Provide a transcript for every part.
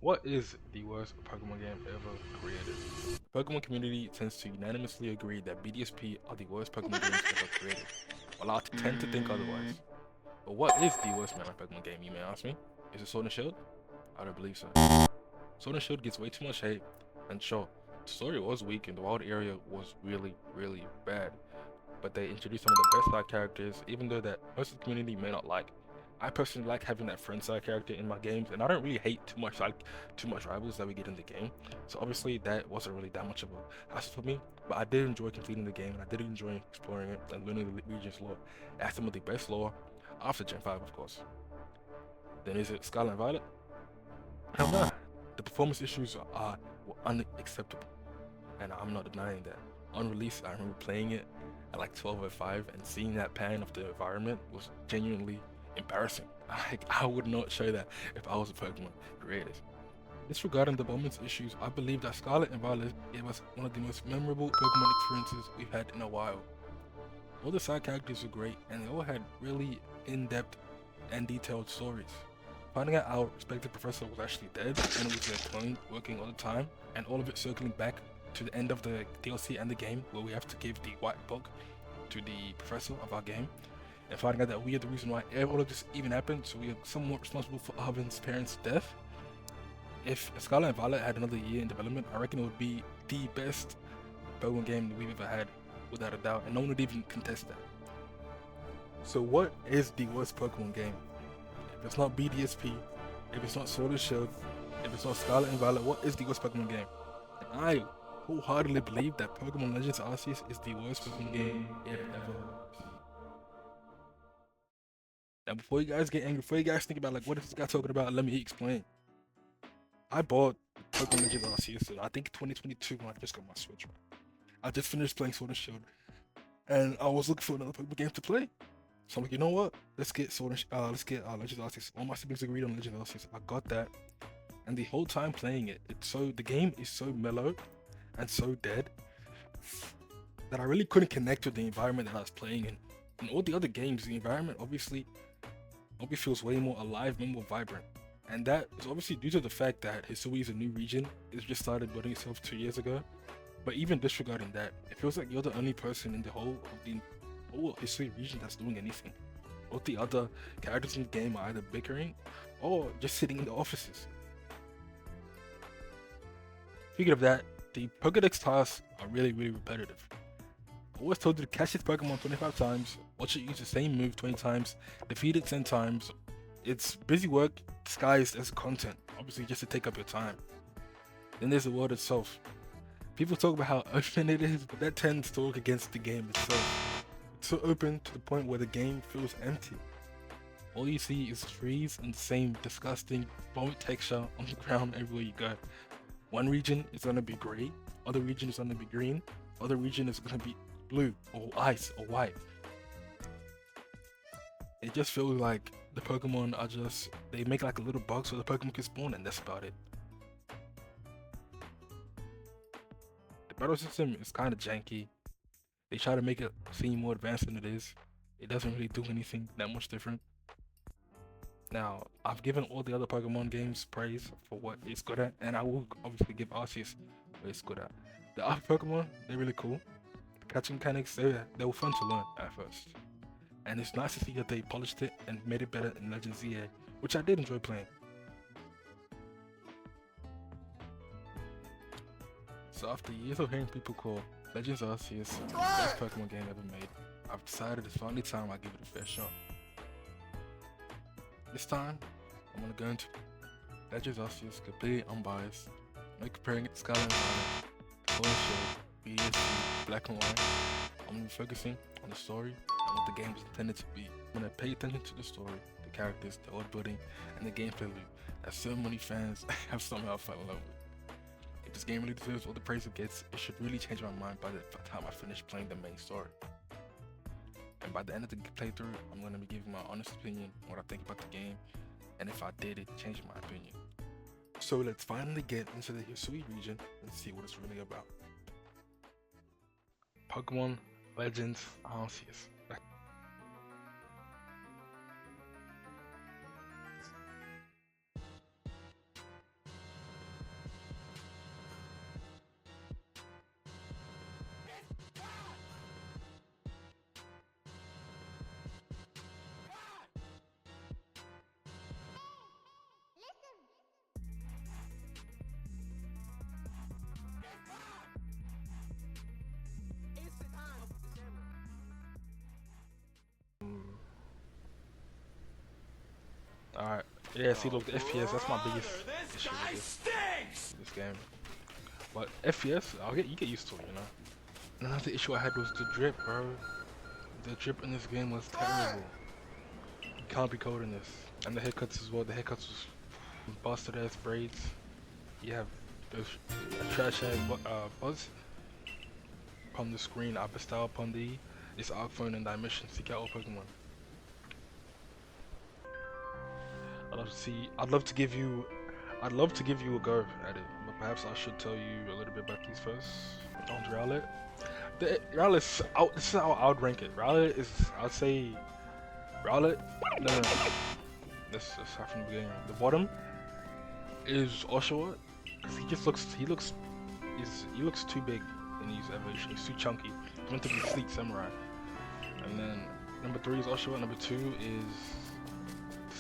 What is the worst Pokemon game ever created? The Pokemon community tends to unanimously agree that BDSP are the worst Pokemon games ever created, while I tend to think otherwise. But what is the worst Mainline Pokemon game, you may ask me? Is it Sword and Shield? I don't believe so. Sword and Shield gets way too much hate, and sure, the story was weak and the wild area was really, really bad. But they introduced some of the best side characters, even though that most of the community may not like. I personally like having that friend side character in my games, and I don't really hate too much rivals that we get in the game. So obviously that wasn't really that much of a hassle for me, but I did enjoy completing the game, and I did enjoy exploring it and learning the region's lore. It has some of the best lore after Gen 5, of course. Then is it Scarlet and Violet? Hell no. The performance issues were unacceptable, and I'm not denying that. On release, I remember playing it at like 12:05 and seeing that pan of the environment was genuinely embarrassing. Like, I would not show that if I was a Pokemon creator. Disregarding the performance issues, I believe that Scarlet and Violet gave us one of the most memorable Pokemon experiences we've had in a while. All the side characters were great, and they all had really in-depth and detailed stories. Finding out our respected professor was actually dead, and it was their clone working all the time, and all of it circling back to the end of the DLC and the game, where we have to give the white book to the professor of our game, and finding out that we are the reason why all of this even happened, so we are somewhat responsible for Arvin's parents' death. If Scarlet and Violet had another year in development, I reckon it would be the best Pokemon game that we've ever had, without a doubt, and no one would even contest that. So what is the worst Pokemon game? If it's not BDSP, if it's not Sword and Shield, if it's not Scarlet and Violet, what is the worst Pokemon game? And I wholeheartedly believe that Pokemon Legends Arceus is the worst Pokemon game ever. Now, before you guys get angry, before you guys think about like, what is this guy talking about, let me explain. I bought Pokemon Legends Arceus, I think 2022 when I just got my Switch. Right? I just finished playing Sword and Shield, and I was looking for another Pokemon game to play. So I'm like, you know what? Let's get let's get Legends Arceus. All my siblings agreed on Legends Arceus. I got that, and the whole time playing it, the game is so mellow and so dead that I really couldn't connect with the environment that I was playing in. In all the other games, the environment obviously feels way more alive, way more vibrant. And that is obviously due to the fact that Hisui is a new region. It's just started building itself 2 years ago. But even disregarding that, it feels like you're the only person in the whole Hisui region that's doing anything. All the other characters in the game are either bickering or just sitting in the offices. Speaking of that, the Pokédex tasks are really, really repetitive. I always told you to catch this Pokemon 25 times, watch it use the same move 20 times, defeat it 10 times. It's busy work disguised as content, obviously just to take up your time. Then there's the world itself. People talk about how open it is, but that tends to work against the game itself. It's so open to the point where the game feels empty. All you see is trees and the same disgusting vomit texture on the ground everywhere you go. One region is going to be grey, other region is going to be green, other region is going to be blue or ice or white. It just feels like the Pokemon are they make like a little box where the Pokemon can spawn, and that's about it. The battle system is kind of janky. They try to make it seem more advanced than it is. It doesn't really do anything that much different. Now, I've given all the other Pokemon games praise for what it's good at, and I will obviously give Arceus what it's good at. The other Pokemon, they're really cool. The catching mechanics, they were fun to learn at first. And it's nice to see that they polished it and made it better in Legends EA, which I did enjoy playing. So after years of hearing people call Legends Arceus the best Pokemon game ever made, I've decided it's finally time I give it a fair shot. This time, I'm gonna go into Legends Arceus completely unbiased, no comparing it to Scarlet and Violet, Sword and Shield, BDSP, Black and White. I'm gonna be focusing on the story and what the game is intended to be. I'm gonna pay attention to the story, the characters, the world building, and the gameplay loop that so many fans have somehow fallen in love with. If this game really deserves all the praise it gets, it should really change my mind by the time I finish playing the main story. And by the end of the playthrough, I'm going to be giving my honest opinion on what I think about the game, and if I did it, changing my opinion. So let's finally get into the Hisui region and see what it's really about. Pokemon Legends Arceus. Yeah, see, look, the FPS, that's my biggest issue with this game. But FPS, you get used to it, you know. Another issue I had was the drip, bro. The drip in this game was terrible. You can't be coding this. And the haircuts as well. The haircuts was busted ass braids. You have those trash ass buzz upon the screen. I bestowed upon thee this arc phone and thy mission. Seek out all Pokemon. I'd love to give you a go at it, but perhaps I should tell you a little bit about these first. On Rowlet. This is how I would rank it. Rowlet is, I'd say, Rowlet. No. Let's start from the beginning. The bottom is Oshawott, because he looks too big in his evolution. He's too chunky. He's meant to be sleek samurai. And then number 3 is Oshawott. Number 2 is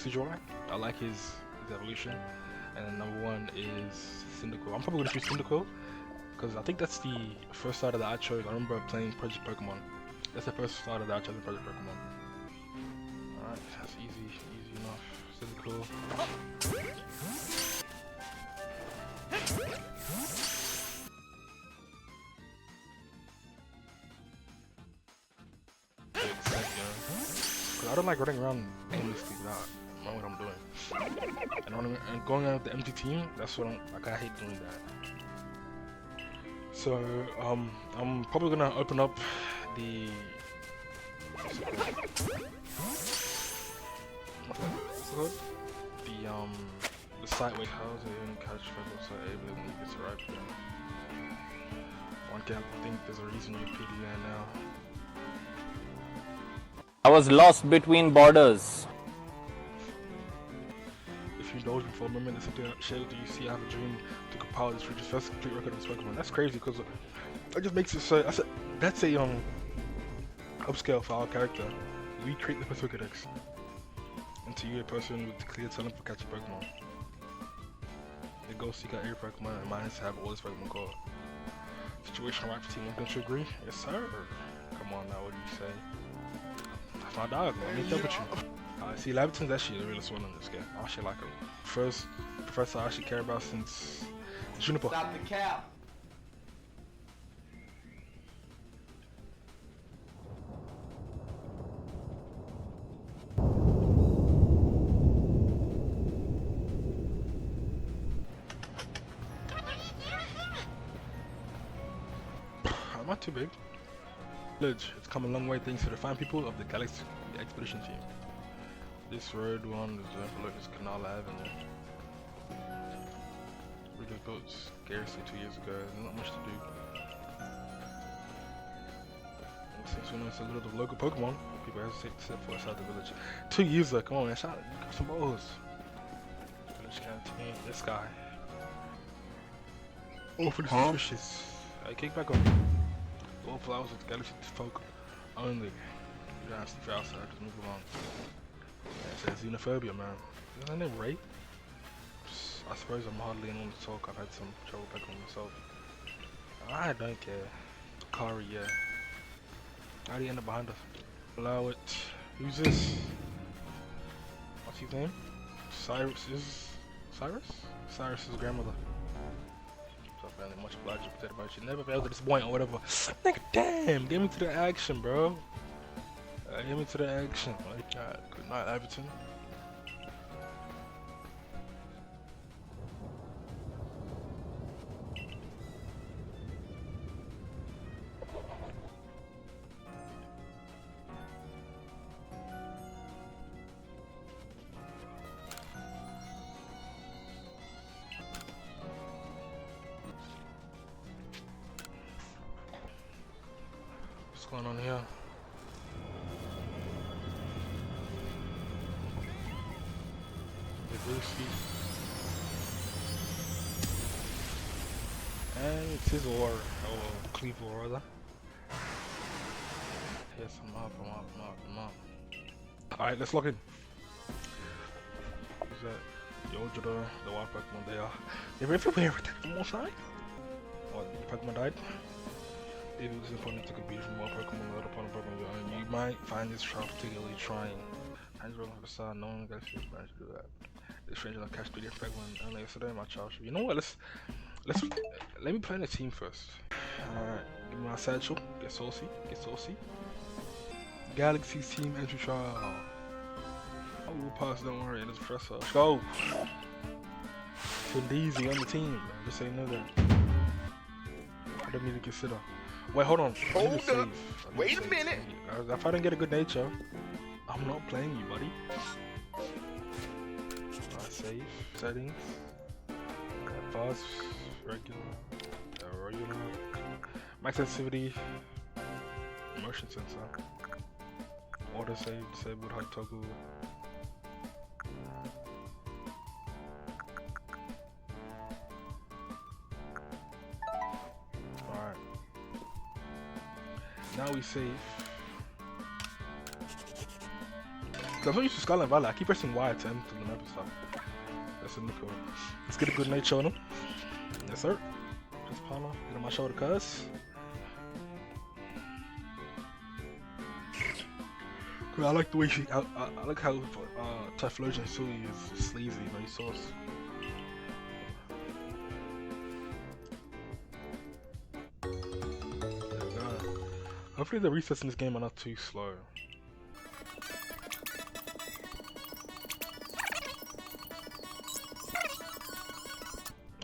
Sujoi. I like his evolution. And then number 1 is Cyndaquil. I'm probably gonna choose Cyndaquil, because I think that's the first starter that I chose. I remember playing Project Pokemon. That's the first starter that I chose in Project Pokemon. Alright, that's easy enough. Cyndaquil. Because I don't like running around aimlessly without knowing what I'm doing. And going out with the empty team, that's what I hate doing that. So, I'm probably gonna open up the the site where how's it even catch Pokemon so able when it gets right. One can think there's a reason you PDN now. I was lost between borders. If you indulge me for a moment, there's something that shared. Do you see? I have a dream to compile this region's first complete record of this Pokemon. That's crazy because that just makes it so. That's a upscale for our character. We create the perfect Pokédex into you, a person with clear talent for catching Pokemon. They go seek out every Pokemon and mine is to have all this Pokemon caught. Situation right for Team 1. Don't you agree? Yes, sir. Come on now, what do you say? That's my dog, man. Let me double you. See, Laviton's actually the realest one in this game. I actually like him. First professor I actually care about since Juniper. Stop the cap! I'm not too big. Village, it's come a long way thanks to the fine people of the Galaxy Expedition team. This road one is below this Canal Avenue. We just built scarcely 2 years ago, there's not much to do. And since we know it's a little of local Pokemon, people hesitate to set foot outside the village. 2 years though, come on man, shout out, got some balls. Village canteen, this guy. Awfully suspicious. Hey, kick back on. All flowers with Galaxy folk only. You don't have to stay outside, just move along. Yeah, it says xenophobia, man. Isn't that name Ray? I suppose I'm hardly anyone to talk. I've had some trouble picking myself. I don't care. Kari, yeah. How'd he end up behind us? Allow it. Who's this? What's his name? Cyrus? Cyrus's grandmother. Much obliged to potato bunch. You never failed to disappoint or whatever. Nigga, damn! Get me to the action, bro. Get me to the action. Good night, Everton. What's going on here? The Lucy. And it's his or Cleveland rather. Yes, I'm up. Alright, let's lock in. Who's that? Yojada, the wild Pokemon, they're everywhere with that more side. What, the Pokemon died? If it was important to compete from more Pokemon without upon a Pokemon of your own, you might find this trial particularly trying. I just roll on the side, no one got to manage to do that. The stranger like catch 3 different Pokemon earlier yesterday in my child. You know what? Let me play in a team first. Alright, give me my satchel. Get saucy. Get saucy. Galaxy's team entry trial. Oh, we'll pass. Don't worry. It's Professor. Let's go. Findeezy on the team. Man. Just so you know that. I don't need to consider. Wait, hold on. Hold up. Wait a minute. If I don't get a good nature, I'm not playing you, buddy. Save settings. Pause. Regular. Regular. Max sensitivity. Motion sensor. Auto save. Disabled. Hot toggle. Alright. Now we save. I'm not used to Scarlet Valley. I keep pressing Y to enter the map and stuff. That's a nickel. Let's get a good nature on him. Yes, sir. Just partner. Get on my shoulder, cuz. I like the way she. I like how Typhlosion Sully is sleazy, very sauce. There we go. Hopefully the resets in this game are not too slow.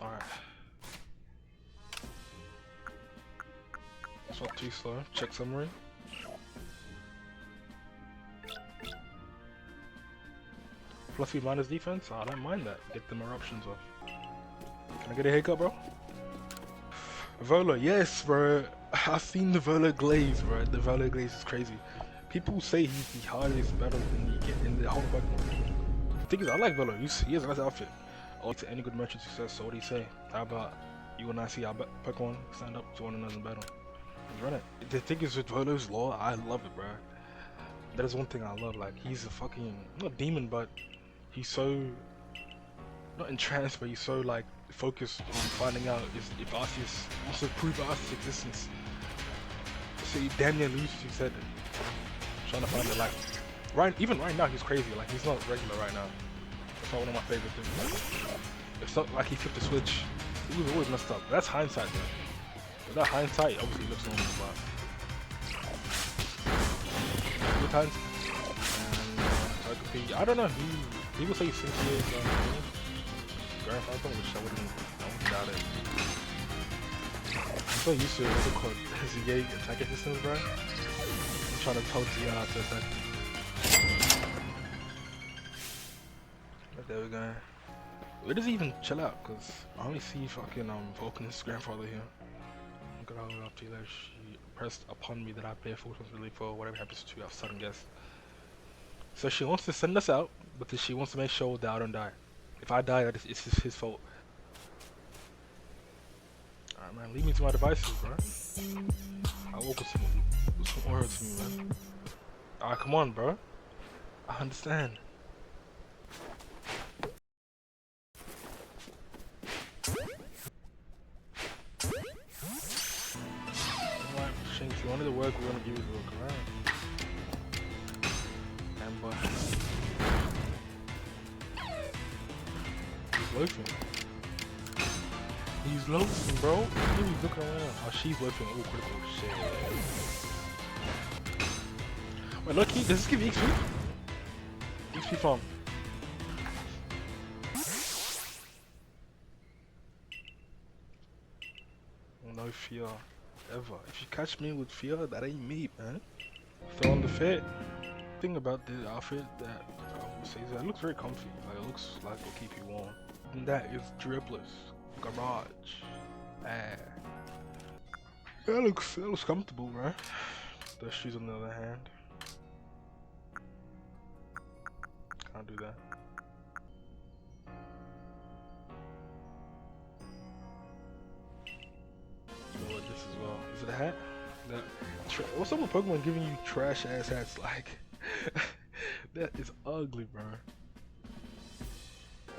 Alright. It's not too slow. Check summary. Plus we minus defense? I don't mind that. Get them eruptions off. Can I get a haircut, bro? Vola, yes, bro. I've seen the Vola glaze, bro. The Vola glaze is crazy. People say he's the hardest battle than you get in the whole Pokemon. The thing is, I like Vola. He has a nice outfit. Oh, to any good merchant success, so what do you say? How about you and I see our Pokemon stand up to one another in battle? Let's run it. The thing is, with Vola's lore, I love it, bro. That is one thing I love. Like, he's a fucking, not demon, but he's so, not entranced, but he's so like focused on finding out if Arceus wants to prove Arceus' existence. So he damn near loses, he said, trying to find the light. Even right now, he's crazy. Like, he's not regular right now. That's not one of my favorite things. It's not like he flipped the switch. He was always messed up. That's hindsight, though. Without hindsight, obviously he looks normal, but with hindsight, I don't know. People say since he is grandfather, which I wouldn't doubt it. I'm so used to what's it called? ZA attack systems, bro. I'm trying to tell ZA how to attack. But there we go. Where does he even chill out? Cause I only see fucking Vulcan's grandfather here. I'm gonna hold it up to you there. She pressed upon me that I pay full responsibility for whatever happens to our sudden guest. So she wants to send us out, but she wants to make sure that I don't die. If I die, it's his fault. Alright, man, leave me to my devices, bro. I woke with some aura to me, man. Alright, come on, bro. I understand. Alright, Shanks, one of the work we're gonna use will work around. He's loafing. He's loafing, bro. He's looking around. Oh, she's loafing. Oh, critical shit. Wait, look, does this give you XP? XP farm. No fear. Ever. If you catch me with fear, that ain't me, man. Throw on the fit. Thing about the outfit that says that it looks very comfy. Like, it looks like it'll keep you warm. And that is dripless garage. That looks comfortable, right? The shoes on the other hand. Can't do that. You know what, this as well. Is it a hat? What's up with Pokemon giving you trash ass hats? Like, that is ugly, bro.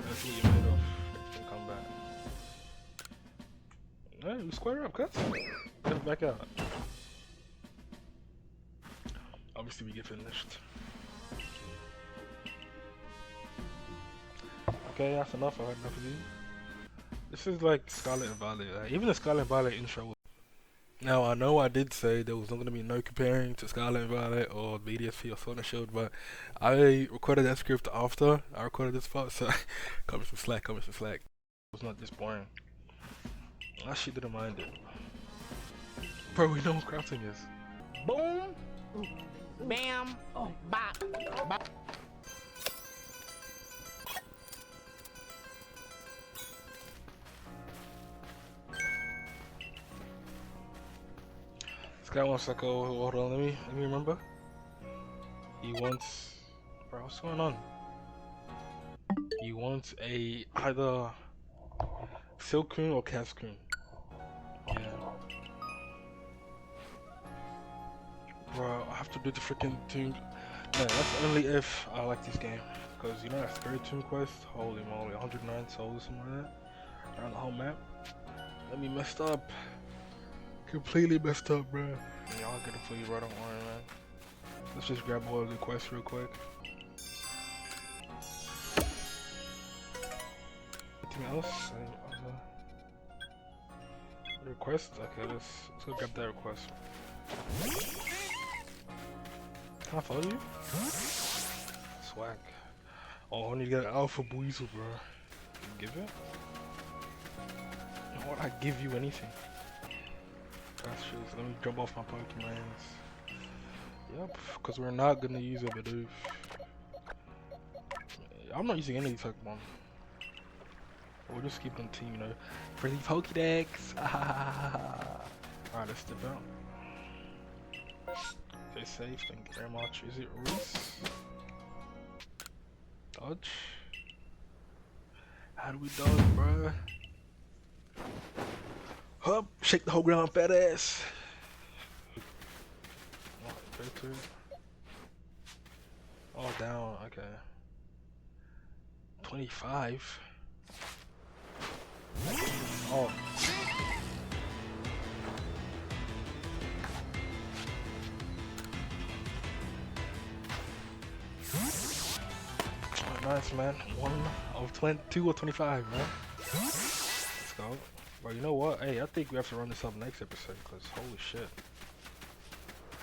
That's what you're made of. Don't come back. Alright, we square up, cuz. Get it back out. Obviously, we get finished. Okay, that's enough. I heard enough of you. This is like Scarlet and Violet. Like, even the Scarlet and Violet intro. Now I know I did say there was not gonna be no comparing to Scarlet and Violet or BDSP or Sword and Shield, but I recorded that script after I recorded this part, so come some slack. It was not this boring. I actually didn't mind it. Bro, we know what crafting is. Boom, bam, bop, bop. This guy wants like, oh, hold on, let me remember. He wants, bro, what's going on? He wants a either Silcoon or Cascoon. Yeah. Bro, I have to do the freaking tune. No, that's only if I like this game. Because you know that Spirit Tomb quest? Holy moly, 109 souls or something like that. Around the whole map. Let me messed up. Completely messed up, bro. Yeah, I'll get it for you, bro. Don't worry, man. Let's just grab all of the quests real quick. Anything else? Any other request? Okay, let's go grab that request. Can I follow you? Swag. Oh, I need to get an Alpha Buizel, bro. Give it? Why would I give you anything? That's just, let me jump off my Pokemons. Yep, because we're not gonna use a Bidoof. I'm not using any of these Pokemon. We'll just keep it on team, you know. For these Pokédex! Alright, let's step out. Stay safe, thank you very much. Is it Reese? Dodge? How do we dodge, bruh? Up, shake the whole ground, fat ass. Oh, down, okay. 25. Oh. Nice, man. 1 of 22 or 25, man. Let's go. Bro, you know what? Hey, I think we have to run this up next episode, because holy shit.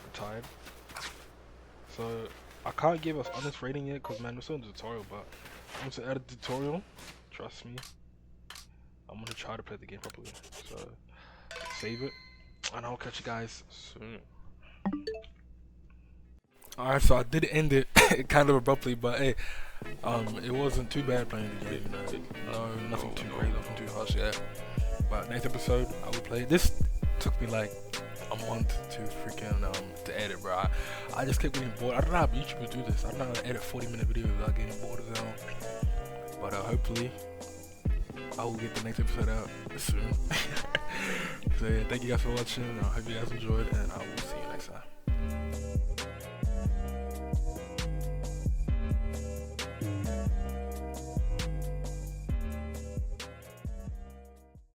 I'm tired. So, I can't give us honest rating yet, because man, we're still in the tutorial, but once I add a tutorial, trust me, I'm going to try to play the game properly. So, save it, and I'll catch you guys soon. Alright, so I did end it kind of abruptly, but hey, it wasn't too bad playing the game, you know. No, nothing too great, nothing too harsh, yeah. But next episode, I will play. This took me like a month to freaking to edit, bro. I just kept getting bored. I don't know how YouTubers do this. I don't know how to edit 40-minute videos without getting bored as hell. But hopefully, I will get the next episode out soon. So yeah, thank you guys for watching. I hope you guys enjoyed, and I will see you next time.